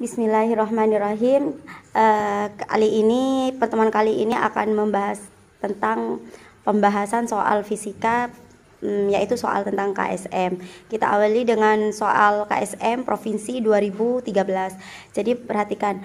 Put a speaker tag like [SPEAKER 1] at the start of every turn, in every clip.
[SPEAKER 1] Bismillahirrahmanirrahim. Pertemuan kali ini akan membahas tentang pembahasan soal fisika, yaitu soal tentang KSM. Kita awali dengan soal KSM Provinsi 2013. Jadi perhatikan,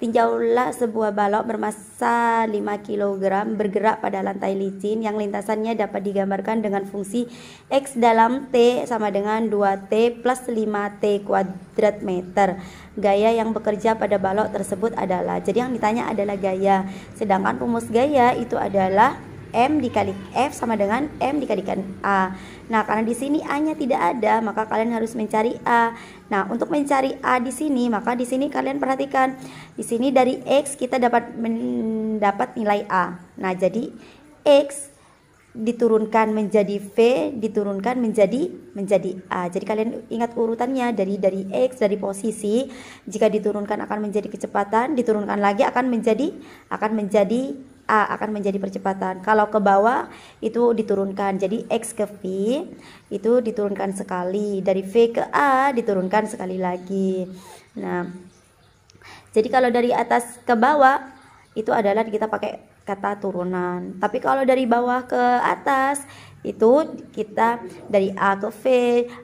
[SPEAKER 1] tinjaulah sebuah balok bermassa 5 kg bergerak pada lantai licin yang lintasannya dapat digambarkan dengan fungsi X dalam T sama dengan 2T plus 5T kuadrat meter. Gaya yang bekerja pada balok tersebut adalah, jadi yang ditanya adalah gaya, sedangkan rumus gaya itu adalah M dikali F sama dengan M dikalikan A. Nah, karena di sini A-nya tidak ada, maka kalian harus mencari A. Nah, untuk mencari A di sini, maka di sini kalian perhatikan. Di sini dari X kita dapat mendapat nilai A. Nah, jadi X diturunkan menjadi V, diturunkan menjadi A. Jadi kalian ingat urutannya dari X, dari posisi, jika diturunkan akan menjadi kecepatan, diturunkan lagi akan menjadi A, akan menjadi percepatan. Kalau ke bawah itu diturunkan, jadi X ke V itu diturunkan sekali, dari V ke A diturunkan sekali lagi. Nah, jadi kalau dari atas ke bawah itu adalah kita pakai kata turunan. Tapi kalau dari bawah ke atas itu kita dari A ke V,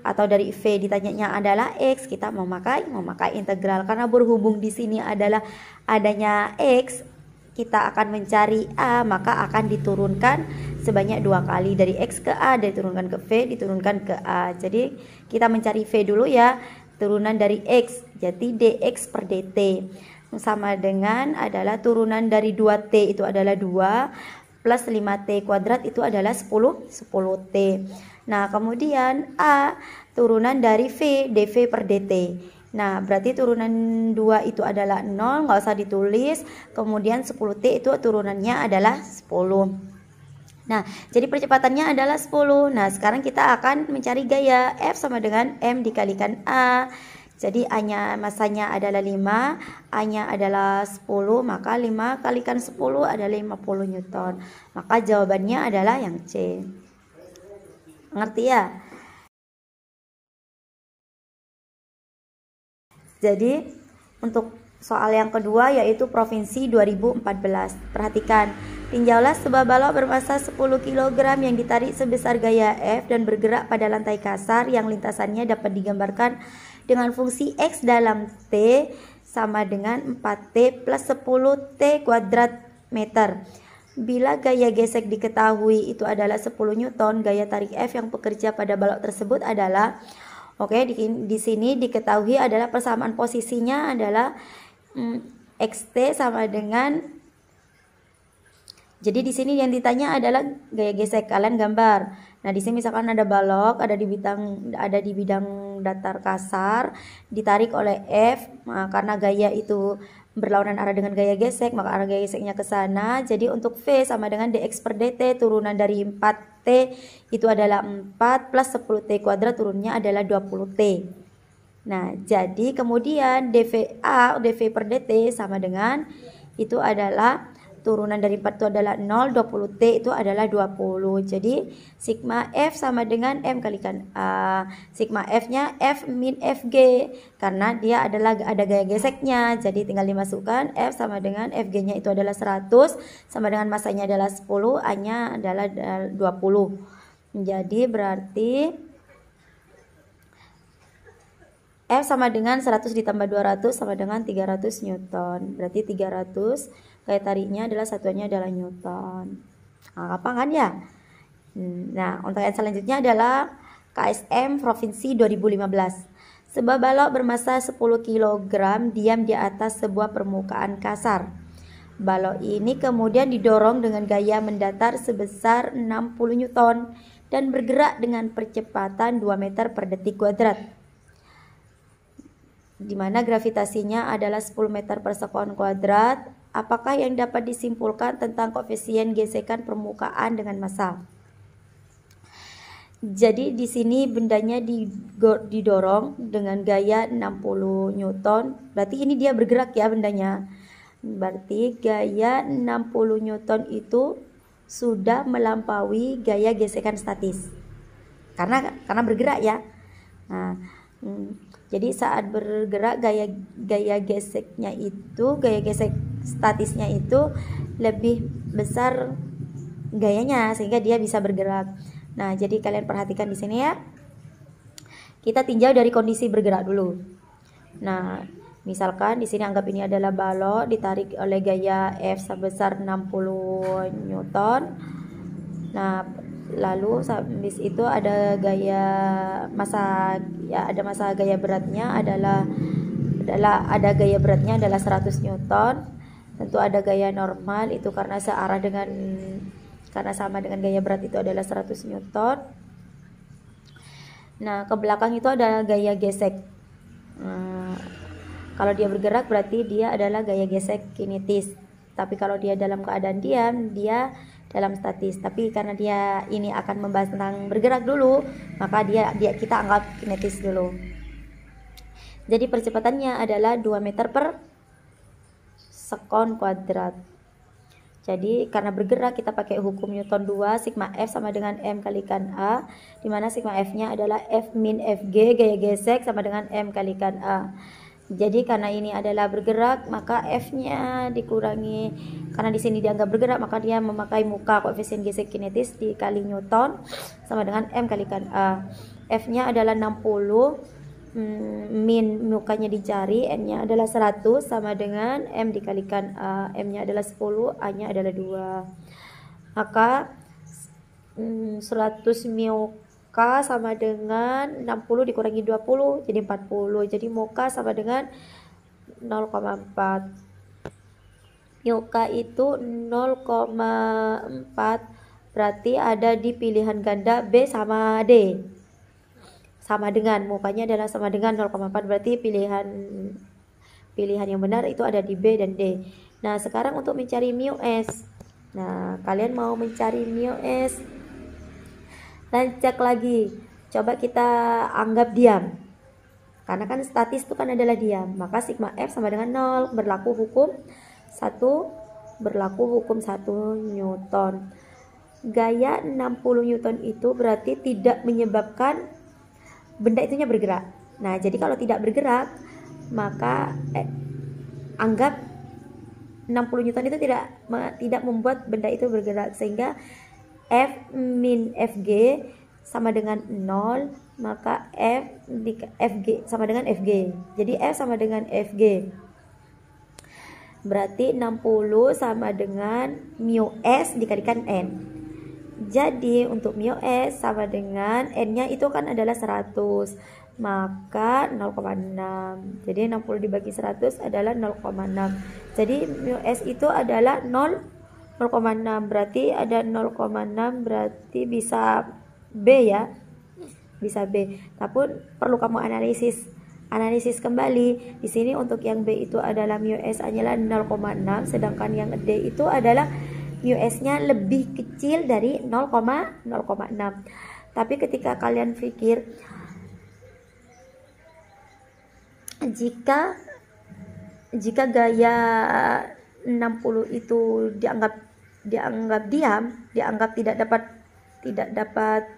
[SPEAKER 1] atau dari V ditanyanya adalah X, kita memakai integral. Karena berhubung di sini adalah adanya X, kita akan mencari A, maka akan diturunkan sebanyak 2 kali, dari X ke A, diturunkan ke V, diturunkan ke A. Jadi kita mencari V dulu ya, turunan dari X, jadi dx per dt sama dengan adalah turunan dari 2T itu adalah 2 plus 5T kuadrat itu adalah 10T. Nah, kemudian A turunan dari V, dv per dt. Nah, berarti turunan 2 itu adalah 0, nggak usah ditulis. Kemudian 10T itu turunannya adalah 10. Nah, jadi percepatannya adalah 10. Nah, sekarang kita akan mencari gaya. F sama dengan M dikalikan A. Jadi A-nya masanya adalah 5, A-nya adalah 10, maka 5 kalikan 10 adalah 50 Newton. Maka jawabannya adalah yang C. Ngerti ya? Jadi untuk soal yang kedua yaitu Provinsi 2014. Perhatikan, tinjaulah sebuah balok bermassa 10 kg yang ditarik sebesar gaya F dan bergerak pada lantai kasar yang lintasannya dapat digambarkan dengan fungsi X dalam T sama dengan 4T plus 10T kuadrat meter. Bila gaya gesek diketahui itu adalah 10 Newton, gaya tarik F yang bekerja pada balok tersebut adalah, oke, di sini diketahui adalah persamaan posisinya adalah XT sama dengan, jadi di sini yang ditanya adalah gaya gesek, kalian gambar. Nah, di sini misalkan ada balok, ada di bidang datar kasar, ditarik oleh F, karena gaya itu berlawanan arah dengan gaya gesek, maka arah gaya geseknya ke sana. Jadi untuk V sama dengan dx per dt, turunan dari 4T itu adalah 4 plus 10T kuadrat, turunnya adalah 20T. Nah, jadi kemudian dV per dt sama dengan, itu adalah turunan dari 4 itu adalah 0, 20T itu adalah 20. Jadi sigma F sama dengan M kalikan A. Sigma F-nya F min FG, karena dia adalah ada gaya geseknya. Jadi tinggal dimasukkan F sama dengan FG-nya itu adalah 100, sama dengan masanya adalah 10, A-nya adalah 20. Jadi berarti F sama dengan 100 ditambah 200 sama dengan 300 Newton. Berarti 300, gaya tariknya adalah satuannya adalah Newton. Nah, apa kan ya? Nah, untuk yang selanjutnya adalah KSM Provinsi 2015. Sebuah balok bermassa 10 kg diam di atas sebuah permukaan kasar. Balok ini kemudian didorong dengan gaya mendatar sebesar 60 Newton dan bergerak dengan percepatan 2 meter per detik kuadrat, di mana gravitasinya adalah 10 meter per sekon kuadrat. Apakah yang dapat disimpulkan tentang koefisien gesekan permukaan dengan massa? Jadi di sini bendanya didorong dengan gaya 60 Newton. Berarti ini dia bergerak ya bendanya. Berarti gaya 60 Newton itu sudah melampaui gaya gesekan statis. Karena bergerak ya. Nah, Jadi saat bergerak gaya gesek statisnya itu lebih besar gayanya sehingga dia bisa bergerak. Nah, jadi kalian perhatikan di sini ya. Kita tinjau dari kondisi bergerak dulu. Nah, misalkan di sini anggap ini adalah balok ditarik oleh gaya F sebesar 60 Newton. Nah, lalu habis itu ada masa gaya beratnya adalah gaya beratnya adalah 100 Newton. Tentu ada gaya normal itu karena sama dengan gaya berat itu adalah 100 Newton. Nah, ke belakang itu ada gaya gesek. Kalau dia bergerak berarti dia adalah gaya gesek kinetis. Tapi kalau dia dalam keadaan diam, dia dalam statis. Tapi karena dia ini akan membahas tentang bergerak dulu, maka kita anggap kinetis dulu. Jadi percepatannya adalah 2 meter per sekon kuadrat. Jadi karena bergerak kita pakai hukum Newton 2, sigma F sama dengan M kalikan A, di mana sigma F-nya adalah F min Fg gaya gesek sama dengan M kalikan A. Jadi karena ini adalah bergerak, maka F-nya dikurangi, karena di sini dianggap bergerak, maka dia memakai muka koefisien gesek kinetis dikali Newton sama dengan M kalikan A. F-nya adalah 60, min mukanya dicari, N-nya adalah 100 sama dengan M dikalikan A. M-nya adalah 10, A-nya adalah 2. Maka 100 muka sama dengan 60 dikurangi 20 jadi 40. Jadi muka sama dengan 0,4. Muka itu 0,4, berarti ada di pilihan ganda B sama D. Sama dengan, mukanya adalah sama dengan 0,4, berarti pilihan yang benar itu ada di B dan D. Nah, sekarang untuk mencari mu S. Nah, kalian mau mencari mu S, lancak lagi. Coba kita anggap diam. Karena kan statis itu kan adalah diam. Maka sigma F sama dengan 0, berlaku hukum 1 Newton. Gaya 60 Newton itu berarti tidak menyebabkan benda itunya bergerak. Nah, jadi kalau tidak bergerak, maka anggap 60 Newton itu tidak membuat benda itu bergerak, sehingga F min Fg sama dengan 0, maka Fg sama dengan Fg. Jadi F sama dengan Fg. Berarti 60 sama dengan mu S dikalikan N. Jadi untuk mu S sama dengan N-nya itu kan adalah 100, maka 0,6. Jadi 60 dibagi 100 adalah 0,6. Jadi mu S itu adalah 0,6. Berarti ada 0,6, berarti bisa B ya. Bisa B. Tapi perlu kamu analisis kembali. Di sini untuk yang B itu adalah mu S adalah 0,6, sedangkan yang D itu adalah mu S-nya lebih kecil dari 0,6. Tapi ketika kalian pikir, jika gaya 60 itu dianggap diam, dianggap tidak dapat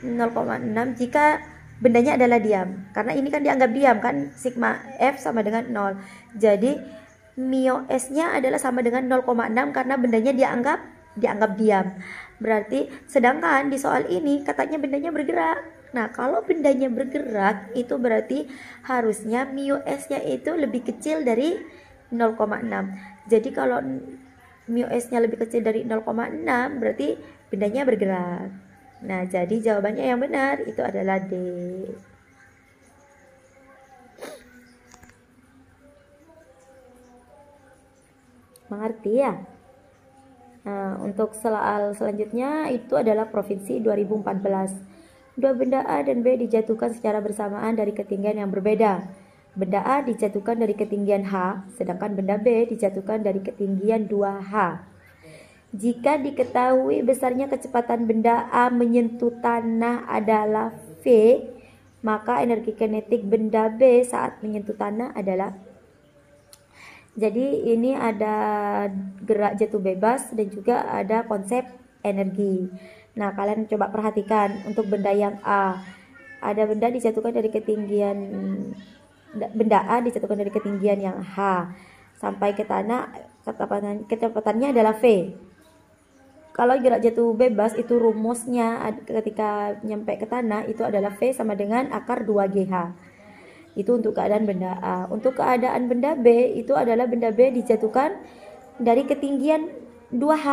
[SPEAKER 1] 0,6 jika bendanya adalah diam. Karena ini kan dianggap diam kan, sigma F sama dengan 0. Jadi mu S-nya adalah sama dengan 0,6 karena bendanya dianggap diam. Berarti sedangkan di soal ini katanya bendanya bergerak. Nah, kalau bendanya bergerak itu berarti harusnya mu S-nya itu lebih kecil dari 0,6. Jadi kalau mu S-nya lebih kecil dari 0,6 berarti bendanya bergerak. Nah, jadi jawabannya yang benar itu adalah D. Mengerti ya? Nah, untuk soal selanjutnya itu adalah provinsi 2014. Dua benda A dan B dijatuhkan secara bersamaan dari ketinggian yang berbeda. Benda A dijatuhkan dari ketinggian H, sedangkan benda B dijatuhkan dari ketinggian 2H. Jika diketahui besarnya kecepatan benda A menyentuh tanah adalah V, maka energi kinetik benda B saat menyentuh tanah adalah. Jadi ini ada gerak jatuh bebas dan juga ada konsep energi. Nah, kalian coba perhatikan untuk benda yang A. ada benda dijatuhkan dari ketinggian, benda A dijatuhkan dari ketinggian yang H sampai ke tanah, kecepatannya adalah V. Kalau gerak jatuh bebas itu rumusnya ketika nyampe ke tanah itu adalah V sama dengan akar 2GH. Itu untuk keadaan benda A. Untuk keadaan benda B itu adalah benda B dijatuhkan dari ketinggian 2H.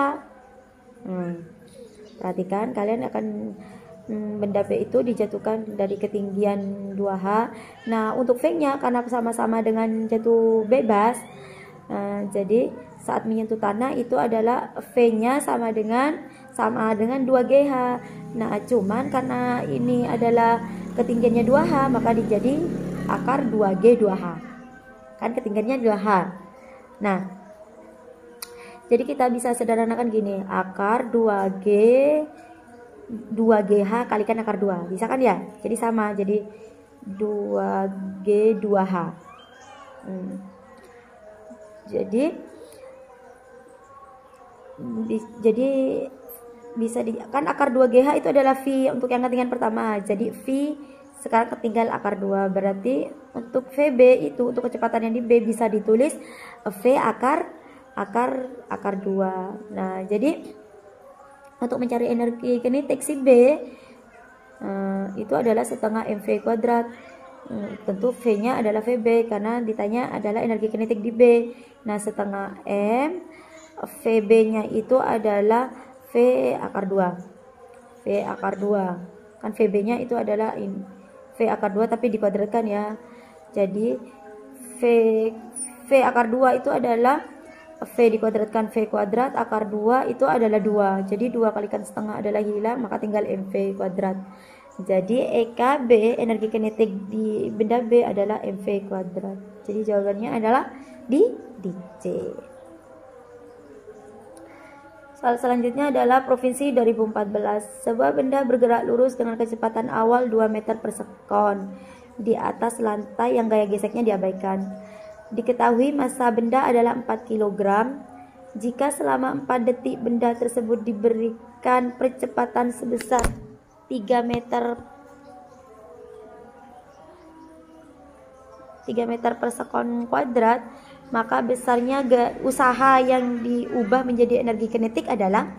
[SPEAKER 1] Perhatikan, kalian akan benda B itu dijatuhkan dari ketinggian 2H. Nah, untuk V-nya karena sama-sama dengan jatuh bebas, jadi saat menyentuh tanah itu adalah V-nya sama dengan 2GH. Nah, cuman karena ini adalah ketinggiannya 2H, maka dijadi akar 2G 2H. Kan ketinggiannya 2H. Nah, jadi kita bisa sederhanakan gini, akar 2GH kalikan akar 2. Bisa kan ya? Jadi sama, jadi 2G 2H. Jadi bisa kan akar 2GH itu adalah V untuk yang ketinggian pertama. Jadi V sekarang ketinggal akar 2. Berarti untuk VB itu untuk kecepatan yang di B bisa ditulis V akar 2. Nah, jadi untuk mencari energi kinetik si B itu adalah setengah mv kuadrat. Tentu V-nya adalah VB karena ditanya adalah energi kinetik di B. Nah, setengah M VB-nya itu adalah V akar 2. V akar 2. Kan VB-nya itu adalah V akar 2 tapi dikuadratkan ya. Jadi V akar 2 itu adalah V dikuadratkan V kuadrat akar 2 itu adalah 2. Jadi 2 kalikan setengah adalah hilang, maka tinggal mv kuadrat. Jadi EKB energi kinetik di benda B adalah mv kuadrat. Jadi jawabannya adalah di C. Soal selanjutnya adalah Provinsi 2014. Sebuah benda bergerak lurus dengan kecepatan awal 2 meter per sekon di atas lantai yang gaya geseknya diabaikan. Diketahui massa benda adalah 4 kg. Jika selama 4 detik benda tersebut diberikan percepatan sebesar 3 meter per sekon kuadrat, maka besarnya usaha yang diubah menjadi energi kinetik adalah,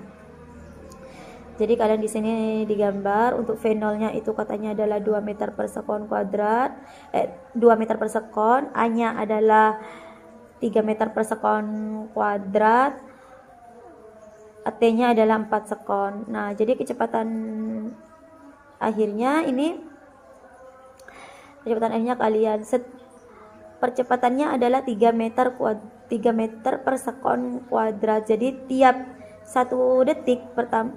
[SPEAKER 1] jadi kalian di sini digambar untuk V0-nya itu katanya adalah 2 meter per sekon kuadrat, 2 meter per sekon, A-nya adalah 3 meter per sekon kuadrat, T-nya adalah 4 sekon. Nah, jadi kecepatan akhirnya kalian percepatannya adalah 3 meter per sekon kuadrat. Jadi tiap 1 detik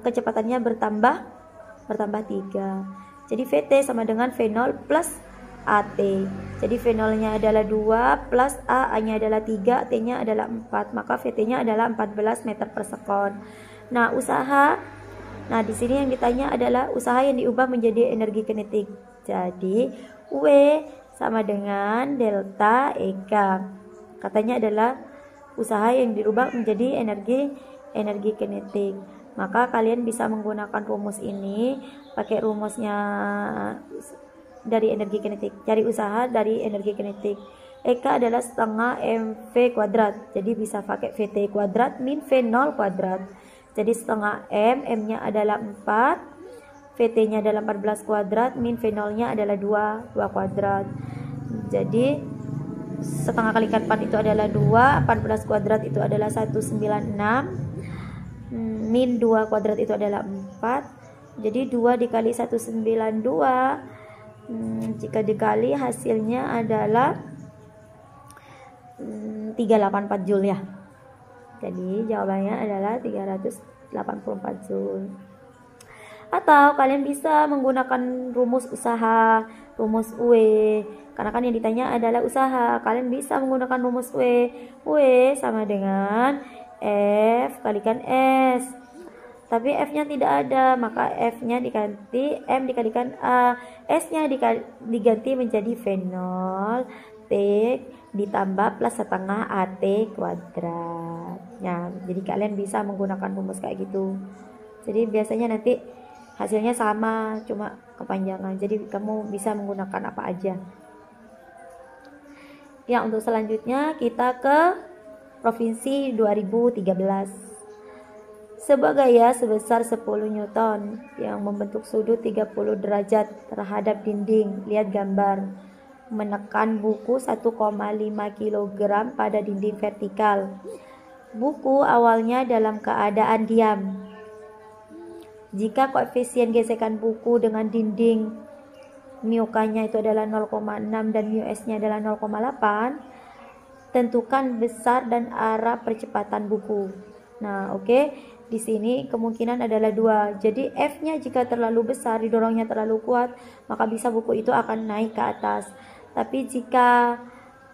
[SPEAKER 1] kecepatannya bertambah 3. Jadi VT sama dengan V0 plus AT. Jadi V0-nya adalah 2 plus A-nya adalah 3, T-nya adalah 4. Maka VT-nya adalah 14 meter per sekon. Nah, Nah, di sini yang ditanya adalah usaha yang diubah menjadi energi kinetik. Jadi, W sama dengan delta EK. Katanya adalah usaha yang dirubah menjadi energi kinetik. Maka kalian bisa menggunakan rumus ini, pakai rumusnya dari energi kinetik. Cari usaha dari energi kinetik. EK adalah setengah mv kuadrat. Jadi bisa pakai VT kuadrat min V0 kuadrat. Jadi setengah M-nya adalah 4, VT-nya adalah 14 kuadrat, min V0-nya adalah 2 kuadrat. Jadi setengah kalikan 4 itu adalah 2, 14 kuadrat itu adalah 196, min 2 kuadrat itu adalah 4. Jadi 2 dikali 192, jika dikali hasilnya adalah 384 Joule ya. Jadi jawabannya adalah 384 Joule. Atau kalian bisa menggunakan rumus usaha, rumus W. Karena kan yang ditanya adalah usaha. Kalian bisa menggunakan rumus W. W sama dengan F kalikan S. Tapi F-nya tidak ada, maka F-nya diganti M dikalikan A. S-nya diganti menjadi V0 T ditambah plus setengah AT kuadrat. Nah, jadi kalian bisa menggunakan rumus kayak gitu. Jadi biasanya nanti hasilnya sama, cuma kepanjangan. Jadi kamu bisa menggunakan apa aja. Ya, untuk selanjutnya kita ke provinsi 2013. Sebuah gaya sebesar 10 Newton yang membentuk sudut 30 derajat terhadap dinding. Lihat gambar. Menekan buku 1,5 kg pada dinding vertikal. Buku awalnya dalam keadaan diam. Jika koefisien gesekan buku dengan dinding μk-nya itu adalah 0,6 dan μs-nya adalah 0,8, tentukan besar dan arah percepatan buku. Nah, oke. Di sini kemungkinan adalah 2. Jadi F-nya jika terlalu besar, didorongnya terlalu kuat, maka bisa buku itu akan naik ke atas. Tapi jika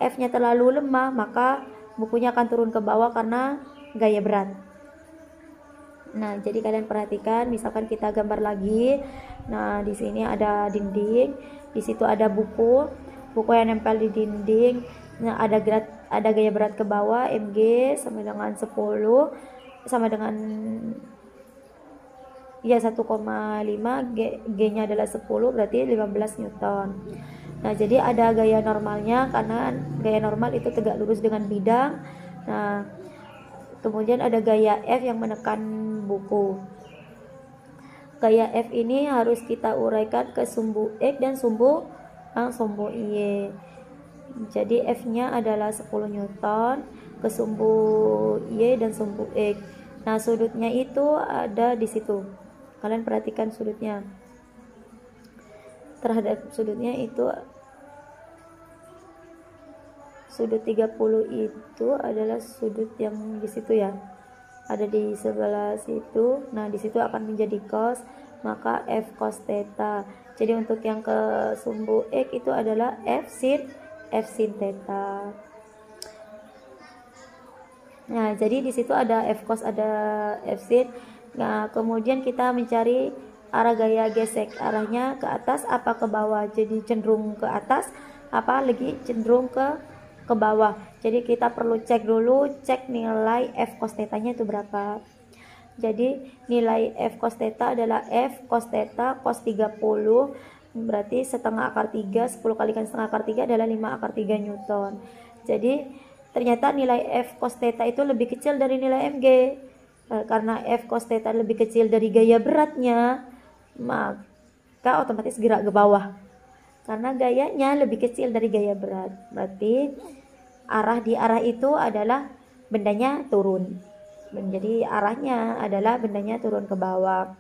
[SPEAKER 1] F-nya terlalu lemah, maka bukunya akan turun ke bawah karena gaya berat. Nah, jadi kalian perhatikan, misalkan kita gambar lagi. Nah, di sini ada dinding, di situ ada buku yang nempel di dinding. Nah, ada gaya berat ke bawah, Mg sama dengan 10, sama dengan ya 1,5, G-nya adalah 10, berarti 15 Newton. Nah, jadi ada gaya normalnya, karena gaya normal itu tegak lurus dengan bidang. Nah, kemudian ada gaya F yang menekan buku. Gaya F ini harus kita uraikan ke sumbu X dan sumbu Y. Jadi F-nya adalah 10 Newton ke sumbu Y dan sumbu X. Nah, sudutnya itu ada di situ. Kalian perhatikan sudutnya. Terhadap sudutnya itu sudut 30 itu adalah sudut yang di situ ya. Ada di sebelah situ. Nah, di situ akan menjadi cos, maka F cos theta. Jadi untuk yang ke sumbu X itu adalah F sin theta. Nah, jadi di situ ada F cos, ada F sin. Nah, kemudian kita mencari arah gaya gesek. Arahnya ke atas apa ke bawah? Jadi cenderung ke atas apa lagi cenderung ke bawah. Jadi kita perlu cek dulu, cek nilai F cos theta-nya itu berapa. Jadi nilai F cos theta adalah F cos theta cos 30, berarti setengah akar 3, 10 kalikan setengah akar 3 adalah 5 akar 3 Newton. Jadi ternyata nilai F cos theta itu lebih kecil dari nilai Mg. Karena F cos theta lebih kecil dari gaya beratnya, maka otomatis gerak ke bawah. Karena gayanya lebih kecil dari gaya berat, berarti di arah itu adalah bendanya turun. Jadi arahnya adalah bendanya turun ke bawah.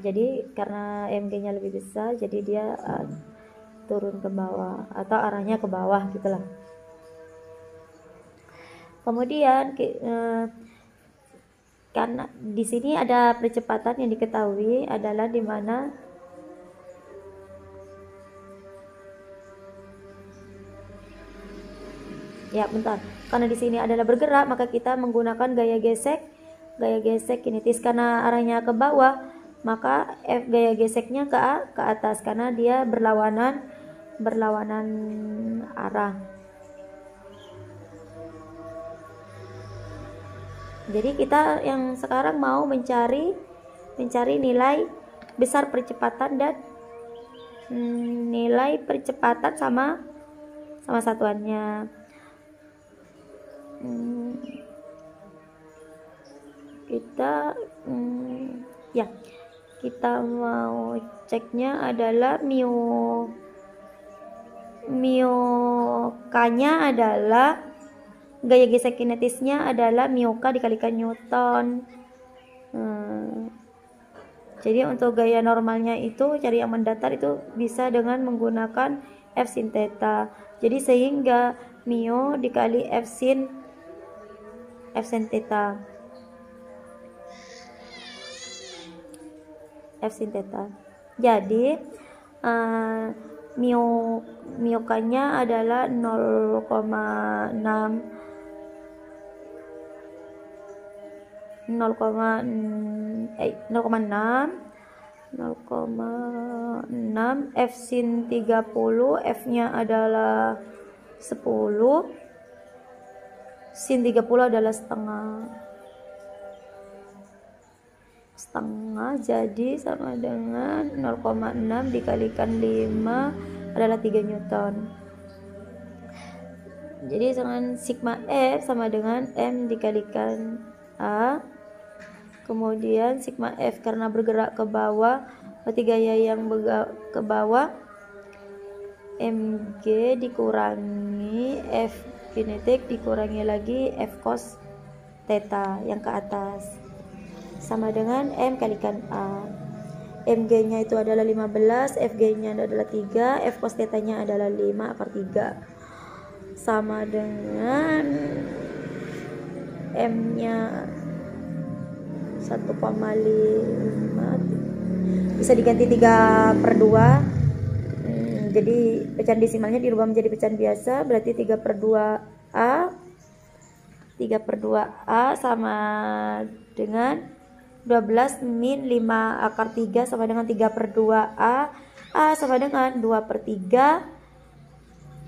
[SPEAKER 1] Jadi karena Mg-nya lebih besar, jadi dia turun ke bawah atau arahnya ke bawah gitulah. Kemudian karena di sini ada percepatan yang diketahui adalah di mana ya bentar. Karena di sini adalah bergerak, maka kita menggunakan gaya gesek kinetis. Karena arahnya ke bawah, maka F gaya geseknya ke atas karena dia berlawanan arah. Jadi kita yang sekarang mau mencari nilai besar percepatan dan nilai percepatan sama satuannya. Kita mau ceknya adalah μk-nya adalah gaya gesek kinetisnya adalah μk dikalikan Newton. Jadi untuk gaya normalnya itu cari yang mendatar itu bisa dengan menggunakan F sin theta. Jadi sehingga μ dikali F sin theta. Jadi μk-nya adalah 0,6 F sin 30, F-nya adalah 10, sin 30 adalah setengah setengah, jadi sama dengan 0,6 dikalikan 5 adalah 3 Newton. Jadi dengan sigma F sama dengan M dikalikan A. Kemudian sigma F karena bergerak ke bawah, berarti gaya yang ke bawah, mg dikurangi F kinetik dikurangi lagi F cos theta yang ke atas sama dengan M kalikan A. mg nya itu adalah 15, fg nya adalah 3, F cos theta nya adalah 5 akar 3 sama dengan M nya 1,5, bisa diganti 3/2. Jadi pecahan desimalnya dirubah menjadi pecahan biasa, berarti 3/2A. 3/2A sama dengan 12 min 5 akar 3 sama dengan 3/2A. A sama dengan 2/3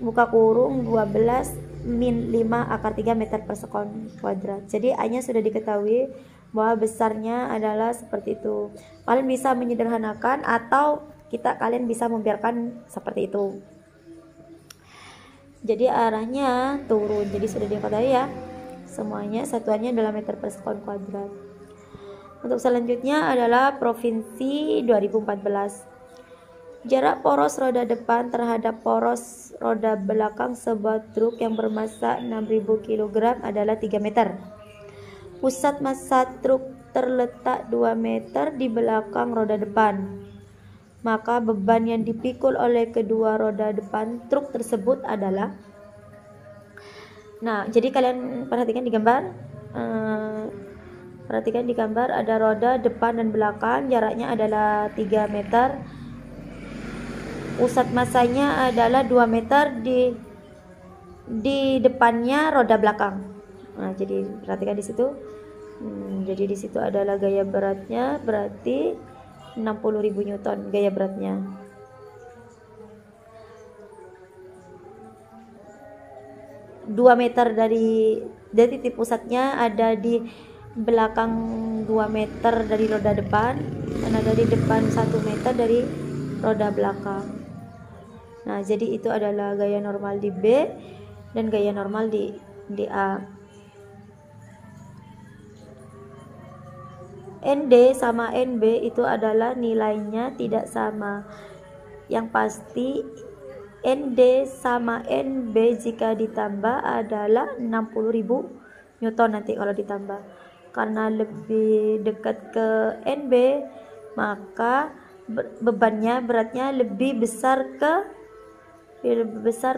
[SPEAKER 1] buka kurung 12 min 5 akar 3 meter per sekon kuadrat. Jadi A nya sudah diketahui bahwa besarnya adalah seperti itu. Kalian bisa menyederhanakan atau kalian bisa membiarkan seperti itu. Jadi arahnya turun. Jadi sudah diketahui ya. Semuanya satuannya adalah meter per sekon kuadrat. Untuk selanjutnya adalah provinsi 2014. Jarak poros roda depan terhadap poros roda belakang sebuah truk yang bermassa 6.000 kg adalah 3 meter. Pusat massa truk terletak 2 meter di belakang roda depan. Maka beban yang dipikul oleh kedua roda depan truk tersebut adalah. Nah, jadi kalian perhatikan di gambar. Perhatikan di gambar ada roda depan dan belakang, jaraknya adalah 3 meter. Pusat massanya adalah 2 meter di depannya roda belakang. Nah, jadi perhatikan di situ. Jadi di situ adalah gaya beratnya, berarti 60.000 Newton gaya beratnya. Dua meter dari titik pusatnya ada di belakang 2 meter dari roda depan dan ada di depan 1 meter dari roda belakang. Nah, jadi itu adalah gaya normal di B dan gaya normal di A. ND sama NB itu adalah nilainya tidak sama. Yang pasti ND sama NB jika ditambah adalah 60.000 Newton nanti kalau ditambah. Karena lebih dekat ke NB, maka beratnya lebih besar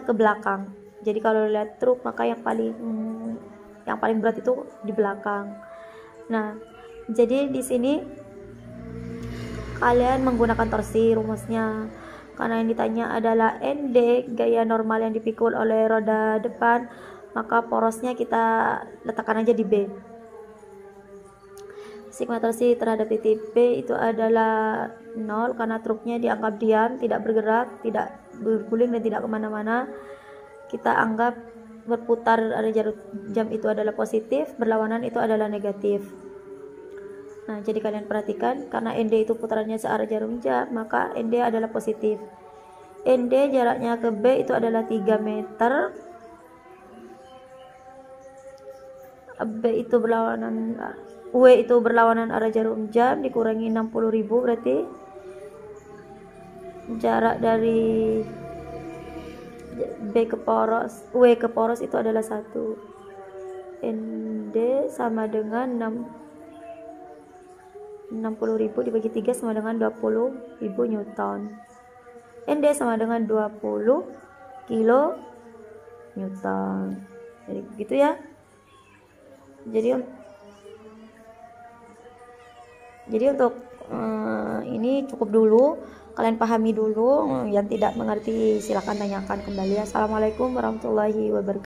[SPEAKER 1] ke belakang. Jadi kalau lihat truk maka yang paling berat itu di belakang. Nah, jadi di sini kalian menggunakan torsi rumusnya. Karena yang ditanya adalah ND, gaya normal yang dipikul oleh roda depan, maka porosnya kita letakkan aja di B. Sigma torsi terhadap titik B itu adalah 0 karena truknya dianggap diam, tidak bergerak, tidak berguling dan tidak kemana-mana. Kita anggap berputar arah jarum jam itu adalah positif, berlawanan itu adalah negatif. Nah, jadi kalian perhatikan, karena ND itu putarannya searah jarum jam, maka ND adalah positif. ND jaraknya ke B itu adalah 3 meter. W itu berlawanan arah jarum jam dikurangi 60.000, berarti jarak dari W ke poros itu adalah 1. ND sama dengan 60.000 dibagi 3 sama dengan 20.000 Newton. ND sama dengan 20 kilo Newton. Jadi gitu ya. Jadi untuk ini cukup dulu. Kalian pahami dulu. Yang tidak mengerti silakan tanyakan kembali. Assalamualaikum warahmatullahi wabarakatuh.